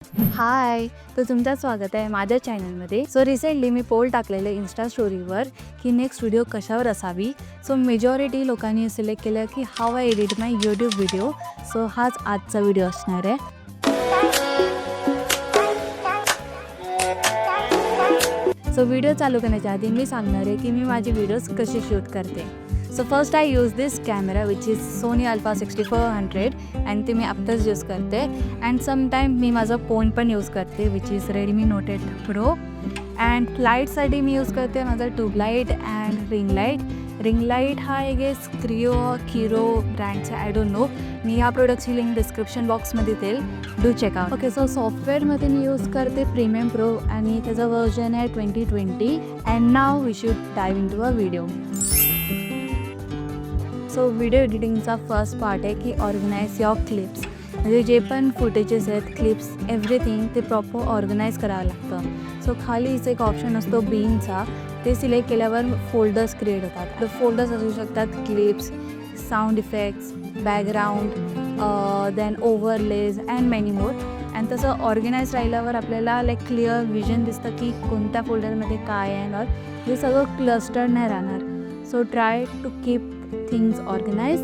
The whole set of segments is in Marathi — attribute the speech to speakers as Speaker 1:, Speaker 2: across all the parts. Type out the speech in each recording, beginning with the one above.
Speaker 1: हाय, तर तुमचं स्वागत आहे माझ्या चॅनलमध्ये. सो रिसेंटली मी पोल टाकलेलं इन्स्टा स्टोरीवर की नेक्स्ट व्हिडिओ कशावर असावी. सो मेजॉरिटी लोकांनी सिलेक्ट केलं की how I edit my YouTube video. So हाच आजचा व्हिडिओ असणार आहे. सो व्हिडिओ चालू करण्याच्या आधी मी सांगणार आहे की मी माझे व्हिडिओज कसे शूट करते. So first I use this camera which is Sony Alpha 6400 and ते मी आत्ताच यूज करते. अँड समटाईम मी माझा फोन पण यूज करते which is Redmi note 8 pro. And लाईटसाठी मी यूज करते माझा tubelight and ring light. Ring light हा एक किरो ब्रँडचा, आय डोंट नो. मी या प्रोडक्टची लिंक डिस्क्रिप्शन बॉक्समध्ये देईल, डू चेकआउट. ओके, सो सॉफ्टवेअरमध्ये मी यूज करते प्रीमियम प्रो आणि त्याचा व्हर्जन आहे 2020. And now we should dive into a video. So video एडिटिंगचा फर्स्ट पार्ट आहे की ऑर्गनाईज युअर क्लिप्स. म्हणजे जे पण फुटेजेस आहेत, क्लिप्स, एव्हरीथिंग ते प्रॉपर ऑर्गनाईज करावं लागतं. सो खालीच एक ऑप्शन असतो बीनचा, ते सिलेक्ट केल्यावर फोल्डर्स क्रिएट होतात. फोल्डर्स असू शकतात clips, sound effects, background, then overlays and many more. And तसं ऑर्गनाईज राहिल्यावर आपल्याला क्लिअर विजन दिसतं की कोणत्या फोल्डरमध्ये काय आहे. और हे सगळं क्लस्टर्ड नाही राहणार. So try to keep things organise.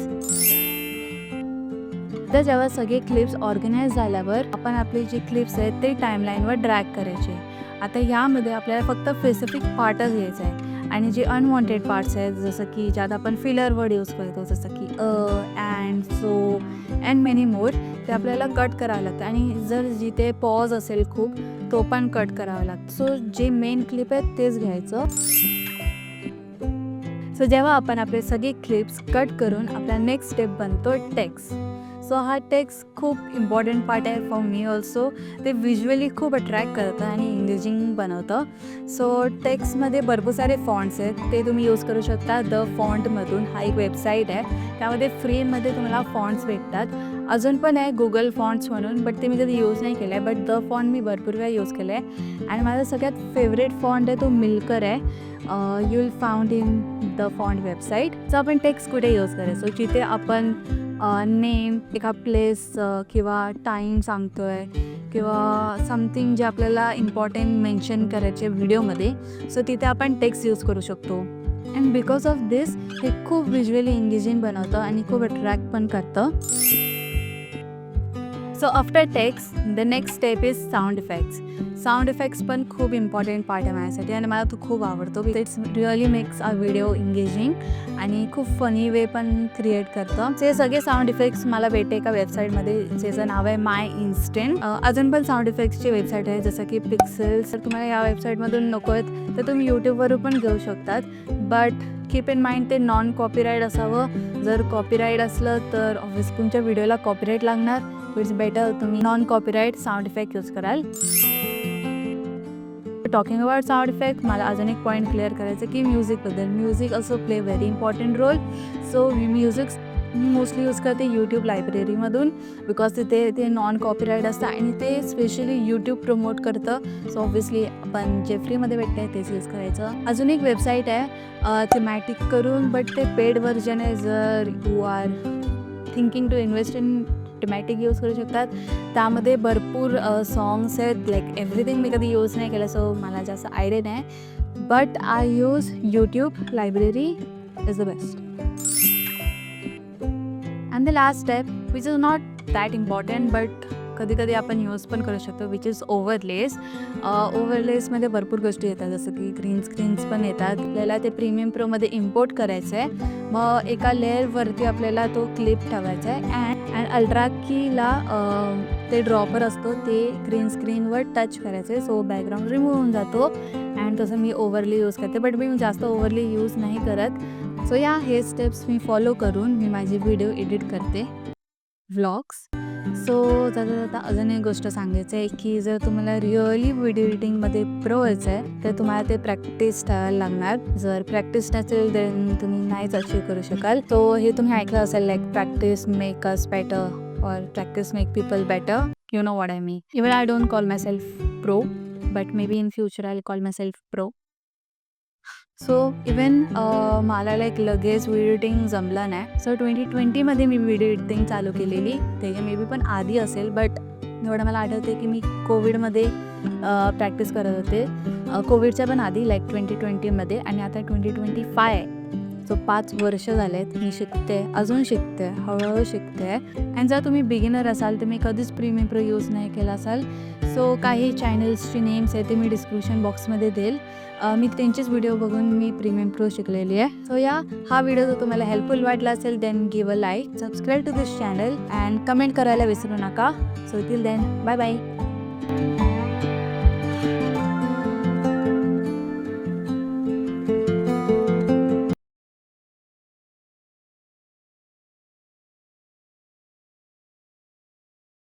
Speaker 1: तर जेव्हा सगळे क्लिप्स ऑर्गनाईज झाल्यावर आपण आपले जे क्लिप्स आहेत ते टाईमलाईनवर ड्रॅग करायचे. आता यामध्ये आपल्याला फक्त स्पेसिफिक पार्टच घ्यायचं आहे आणि जे अनवॉन्टेड पार्ट्स आहेत जसं की ज्यात आपण फिलर वर्ड यूज करतो जसं की अँड सो अँड मेनी मोर, ते आपल्याला कट करावं लागतं. आणि जर जिथे पॉज असेल खूप तो पण कट करावा लागतो. सो जे मेन क्लिप आहेत तेच घ्यायचं. सो जेव्हा आपण आपले सगळे क्लिप्स कट करून आपला नेक्स्ट स्टेप बनतो टेक्स्ट. सो हा टेक्स्ट खूप इम्पॉर्टंट पार्ट आहे फॉर मी ऑल्सो. ते व्हिज्युअली खूप अट्रॅक्ट करतं आणि एंगेजिंग बनवतं. सो टेक्स्टमध्ये भरपूर सारे फॉन्ट्स आहेत, ते तुम्ही यूज करू शकता द फॉन्टमधून. हा एक वेबसाईट आहे, त्यामध्ये फ्रीमध्ये तुम्हाला फॉन्ट्स भेटतात. अजून पण आहे गुगल फॉन्ट्स म्हणून, बट ते मी कधी यूज नाही केलं आहे. बट द फॉन्ट मी भरपूर वेळा यूज केलं आहे. आणि माझा सगळ्यात फेवरेट फॉन्ट आहे तो मिल्कर आहे. You will found in the font website. So आपण टेक्स्ट कुठे यूज करायचो, जिथे आपण नेम, एका प्लेस किंवा टाईम सांगतो आहे किंवा समथिंग जे आपल्याला इम्पॉर्टंट मेन्शन करायचे व्हिडिओमध्ये. सो तिथे आपण टेक्स्ट यूज करू शकतो. अँड बिकॉज ऑफ दिस हे खूप व्हिज्युअली एंगेजिंग बनवतं आणि खूप अट्रॅक्ट पण करतं. So after text the next step is sound effects. Sound effects पण खूप इम्पॉर्टंट पार्ट आहे माझ्यासाठी आणि मला तो खूप आवडतो. It's really makes a video engaging आणि खूप फनी वे पण क्रिएट करतं. ते सगळे साऊंड इफेक्ट्स मला भेटते एका वेबसाईटमध्ये ज्याचं नाव आहे माय इन्स्टंट. अजून पण साऊंड इफेक्ट्सची वेबसाईट आहे जसं की पिक्सेल्स. तर तुम्हाला या वेबसाईटमधून नको आहेत तर तुम्ही यूट्यूबवरून पण घेऊ शकतात. बट कीप इन माइंड ते नॉन कॉपीराईट असावं. जर कॉपीराईट असलं तर ऑब्व्हियसली तुमच्या व्हिडिओला कॉपीराईट लागणार. इट्स बेटर तुम्ही non copyright sound effect use कराल. टॉकिंग अबाउट साऊंड इफेक्ट, मला अजून एक पॉईंट क्लिअर करायचं की म्युझिकबद्दल. म्युझिक असो play very important role. So music मी मोस्टली यूज करते यूट्यूब लायब्ररीमधून बिकॉज तिथे ते नॉन कॉपीराईट असतं आणि ते स्पेशली यूट्यूब प्रमोट करतं. सो ऑब्व्हियसली आपण जे फ्रीमध्ये भेटतं आहे तेच यूज करायचं. अजून एक वेबसाईट आहे थीमॅटिक करून, बट ते पेड व्हर्जन आहे. जर you are thinking to invest in thematic use करू शकतात. त्यामध्ये भरपूर सॉंग्स आहेत. एव्हरीथिंग मी कधी यूज नाही केलं सो मला जास्त आयडिया नाही. But I use YouTube library is the best. And the last step which is not that important but कधी कधी आपण यूज पण करू शकतो विच इज ओव्हरलेस. ओव्हरलेसमध्ये भरपूर गोष्टी येतात जसं की ग्रीन स्क्रीन्स पण येतात. आपल्याला ते प्रीमियम प्रोमध्ये इम्पोर्ट करायचं आहे. मग एका लेअरवरती आपल्याला तो क्लिप ठेवायचा आहे अँड अल्ट्रा कीला ते ड्रॉपर असतो ते ग्रीन स्क्रीनवर टच करायचं आहे. सो बॅकग्राऊंड रिमूव्ह होऊन जातो. अँड तसं मी ओव्हरली यूज करते बट मी जास्त ओव्हरली यूज नाही करत. सो या हे स्टेप्स मी फॉलो करून मी माझे व्हिडिओ एडिट करते, व्लॉग्स. सो जाता अजून एक गोष्ट सांगायचं आहे की जर तुम्हाला रिअली व्हिडिओ एडिटिंगमध्ये प्रो व्हायचं आहे तर तुम्हाला ते प्रॅक्टिस करायला लागणार. जर प्रॅक्टिस नसेल तर तुम्ही नाहीच अचीव करू शकाल. तो हे तुम्ही ऐकलं असेल प्रॅक्टिस मेक अस बेटर और practice make people better. You know what I mean. Even I don't call my self pro but may be in future I will call my self pro. So even मला लगेच व्हिडिओ एडिटिंग जमलं नाही. सो 2020मध्ये मी व्हिडिओ एडिटिंग चालू केलेली. त्याच्या मे बी पण आधी असेल बट एवढं मला आठवते की मी कोविडमध्ये प्रॅक्टिस करत होते. कोविडच्या पण आधी लाईक 2020मध्ये आणि आता 2025 सो 5 वर्ष झाले आहेत मी शिकते, अजून शिकते, हळूहळू शिकते. आणि जर तुम्ही बिगिनर असाल, तुम्ही कधीच प्रीमियम प्रो यूज नाही केला असाल, सो काही चॅनल्सची नेम्स आहे ते मी डिस्क्रिप्शन बॉक्समध्ये देईल. मी त्यांचेच व्हिडिओ बघून मी प्रीमियम प्रो शिकलेली आहे. सो हा व्हिडिओ जर तुम्हाला हेल्पफुल वाटला असेल then give a like, subscribe to this channel and comment करायला विसरू नका. So till then bye bye.